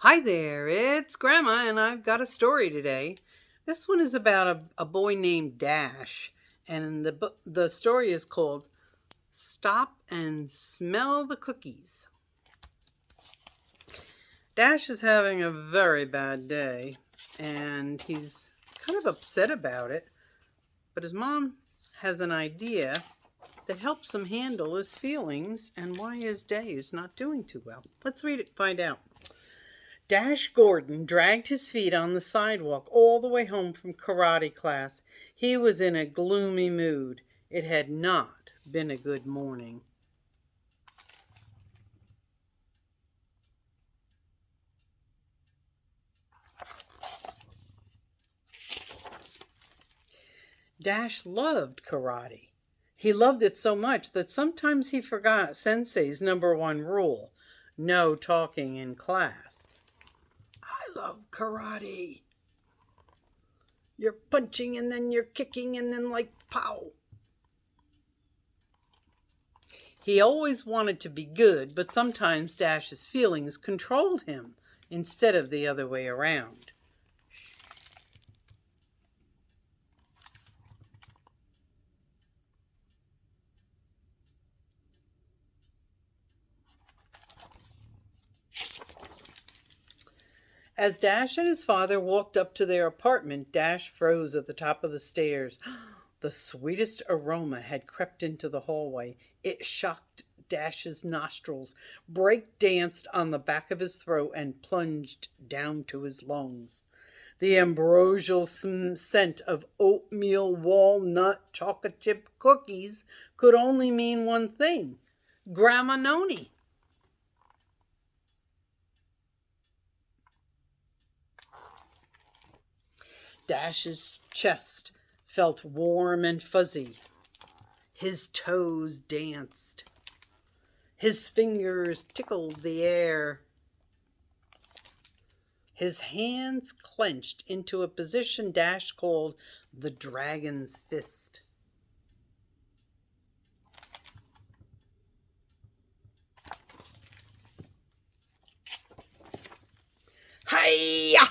Hi there, it's Grandma, and I've got a story today. This one is about a boy named Dash, and the story is called Stop and Smell the Cookies. Dash is having a very bad day, and he's kind of upset about it, but his mom has an idea that helps him handle his feelings and why his day is not doing too well. Let's read it, find out. Dash Gordon dragged his feet on the sidewalk all the way home from karate class. He was in a gloomy mood. It had not been a good morning. Dash loved karate. He loved it so much that sometimes he forgot Sensei's #1 rule: no talking in class. I love karate. You're punching and then you're kicking and then like pow. He always wanted to be good, but sometimes Dash's feelings controlled him instead of the other way around. As Dash and his father walked up to their apartment, Dash froze at the top of the stairs. The sweetest aroma had crept into the hallway. It shocked Dash's nostrils, break danced on the back of his throat, and plunged down to his lungs. The ambrosial scent of oatmeal, walnut, chocolate chip cookies could only mean one thing: Grandma Noni. Dash's chest felt warm and fuzzy. His toes danced. His fingers tickled the air. His hands clenched into a position Dash called the dragon's fist. Hi-ya!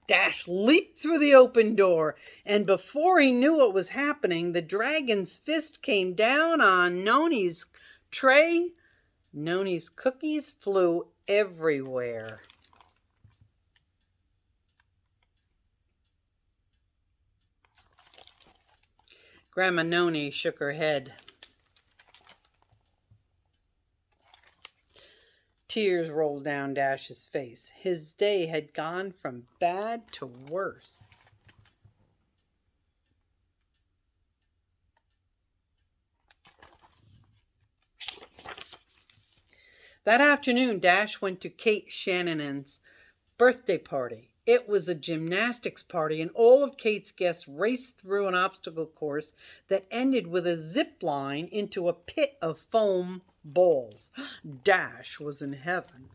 Dash leaped through the open door, and before he knew what was happening, the dragon's fist came down on Noni's tray. Noni's cookies flew everywhere. Grandma Noni shook her head. Tears rolled down Dash's face. His day had gone from bad to worse. That afternoon, Dash went to Kate Shannon's birthday party. It was a gymnastics party, and all of Kate's guests raced through an obstacle course that ended with a zip line into a pit of foam balls. Dash was in heaven.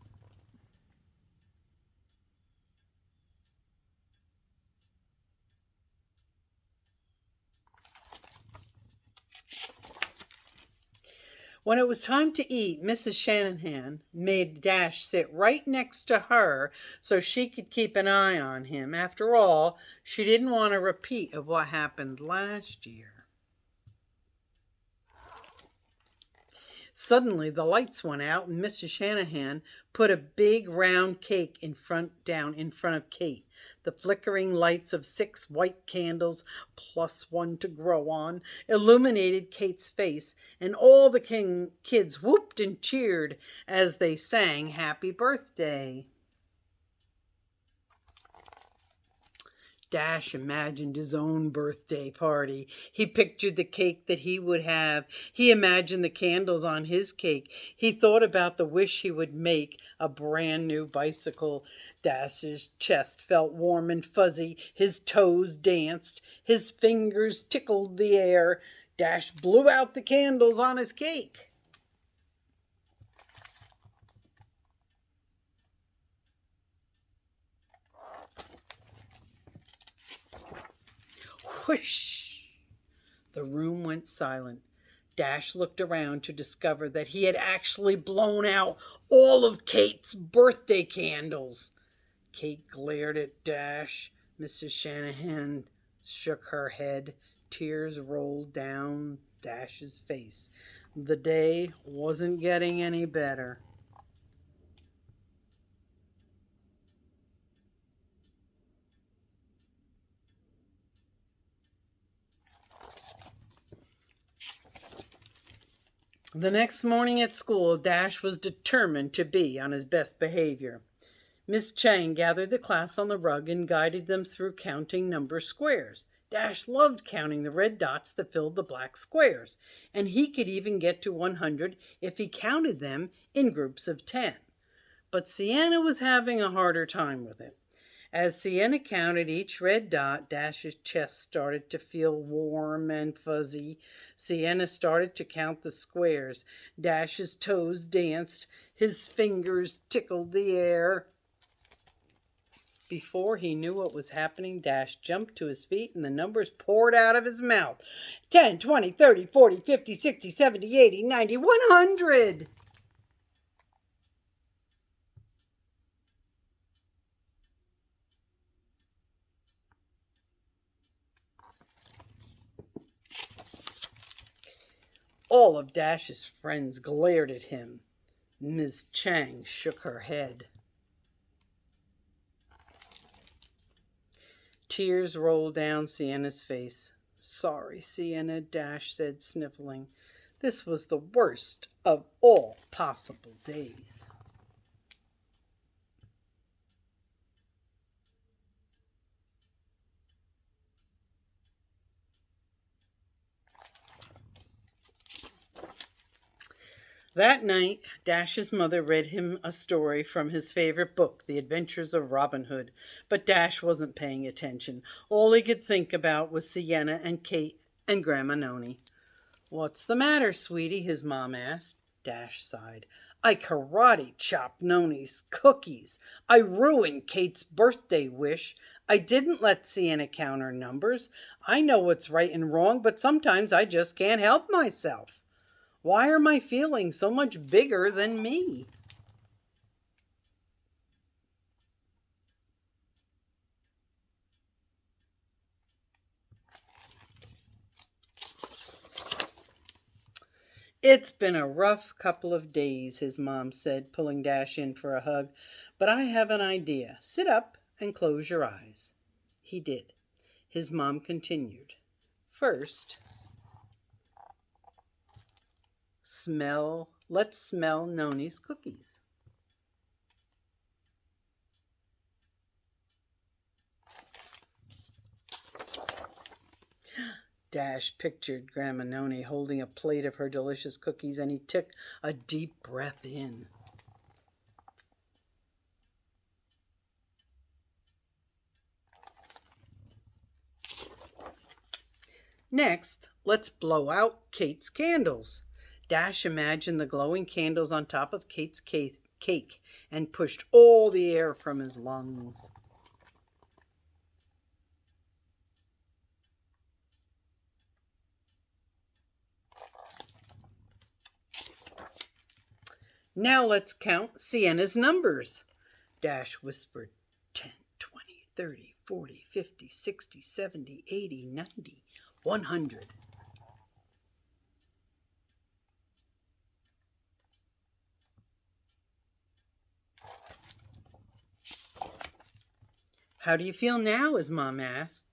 When it was time to eat, Mrs. Shanahan made Dash sit right next to her so she could keep an eye on him. After all, she didn't want a repeat of what happened last year. Suddenly, the lights went out, and Mrs. Shanahan put a big round cake down in front of Kate. The flickering lights of 6 white candles, plus one to grow on, illuminated Kate's face, and all the kids whooped and cheered as they sang "Happy Birthday." Dash imagined his own birthday party. He pictured the cake that he would have. He imagined the candles on his cake. He thought about the wish he would make: a brand new bicycle. Dash's chest felt warm and fuzzy. His toes danced. His fingers tickled the air. Dash blew out the candles on his cake. Whoosh! The room went silent. Dash looked around to discover that he had actually blown out all of Kate's birthday candles. Kate glared at Dash. Mrs. Shanahan shook her head. Tears rolled down Dash's face. The day wasn't getting any better. The next morning at school, Dash was determined to be on his best behavior. Miss Chang gathered the class on the rug and guided them through counting number squares. Dash loved counting the red dots that filled the black squares, and he could even get to 100 if he counted them in groups of 10. But Sienna was having a harder time with it. As Sienna counted each red dot, Dash's chest started to feel warm and fuzzy. Sienna started to count the squares. Dash's toes danced. His fingers tickled the air. Before he knew what was happening, Dash jumped to his feet and the numbers poured out of his mouth. 10, 20, 30, 40, 50, 60, 70, 80, 90, 100! All of Dash's friends glared at him. Ms. Chang shook her head. Tears rolled down Sienna's face. Sorry, Sienna, Dash said, sniffling. This was the worst of all possible days. That night, Dash's mother read him a story from his favorite book, The Adventures of Robin Hood. But Dash wasn't paying attention. All he could think about was Sienna and Kate and Grandma Noni. What's the matter, sweetie? His mom asked. Dash sighed. I karate chopped Noni's cookies. I ruined Kate's birthday wish. I didn't let Sienna count her numbers. I know what's right and wrong, but sometimes I just can't help myself. Why are my feelings so much bigger than me? It's been a rough couple of days, his mom said, pulling Dash in for a hug. But I have an idea. Sit up and close your eyes. He did. His mom continued. First, let's smell Noni's cookies. Dash pictured Grandma Noni holding a plate of her delicious cookies, and he took a deep breath in. Next, let's blow out Kate's candles. Dash imagined the glowing candles on top of Kate's cake and pushed all the air from his lungs. Now let's count Sienna's numbers, Dash whispered. 10, 20, 30, 40, 50, 60, 70, 80, 90, 100. How do you feel now? His mom asked.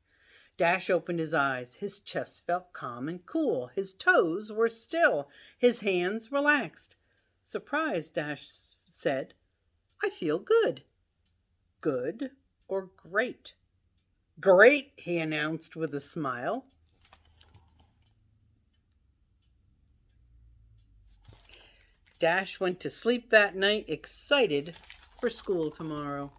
Dash opened his eyes. His chest felt calm and cool. His toes were still. His hands relaxed. Surprised, Dash said, I feel good. Good or great? Great, he announced with a smile. Dash went to sleep that night, excited for school tomorrow.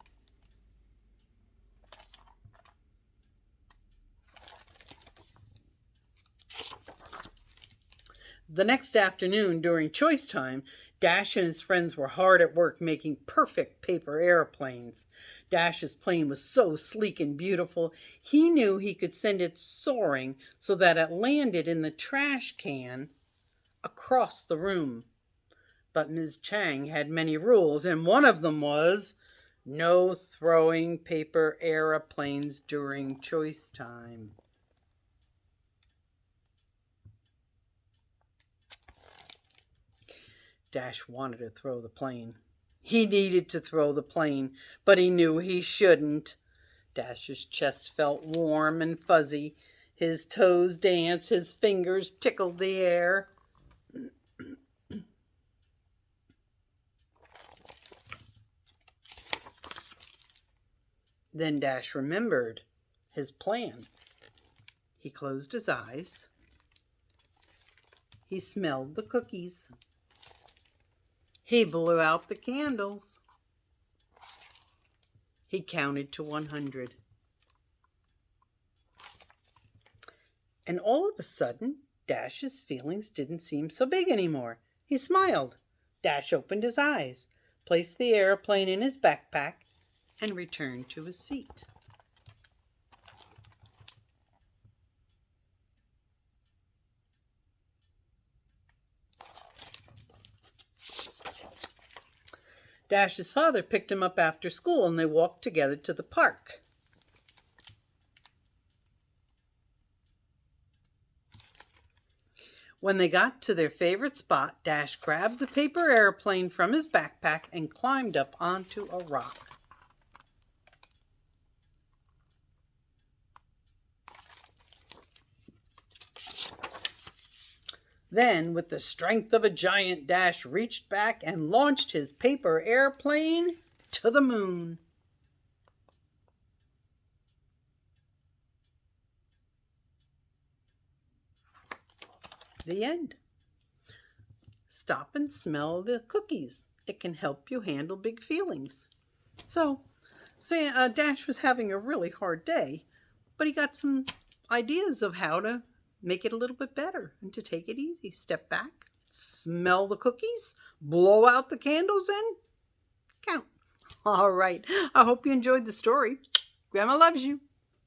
The next afternoon, during choice time, Dash and his friends were hard at work making perfect paper airplanes. Dash's plane was so sleek and beautiful, he knew he could send it soaring so that it landed in the trash can across the room. But Ms. Chang had many rules, and one of them was no throwing paper aeroplanes during choice time. Dash wanted to throw the plane. He needed to throw the plane, but he knew he shouldn't. Dash's chest felt warm and fuzzy. His toes danced, his fingers tickled the air. Then Dash remembered his plan. He closed his eyes. He smelled the cookies. He blew out the candles. He counted to 100. And all of a sudden, Dash's feelings didn't seem so big anymore. He smiled. Dash opened his eyes, placed the airplane in his backpack, and returned to his seat. Dash's father picked him up after school, and they walked together to the park. When they got to their favorite spot, Dash grabbed the paper airplane from his backpack and climbed up onto a rock. Then, with the strength of a giant, Dash reached back and launched his paper airplane to the moon. The end. Stop and smell the cookies. It can help you handle big feelings. So, Dash was having a really hard day, but he got some ideas of how to make it a little bit better and to take it easy. Step back, smell the cookies, blow out the candles, and count. All right. I hope you enjoyed the story. Grandma loves you.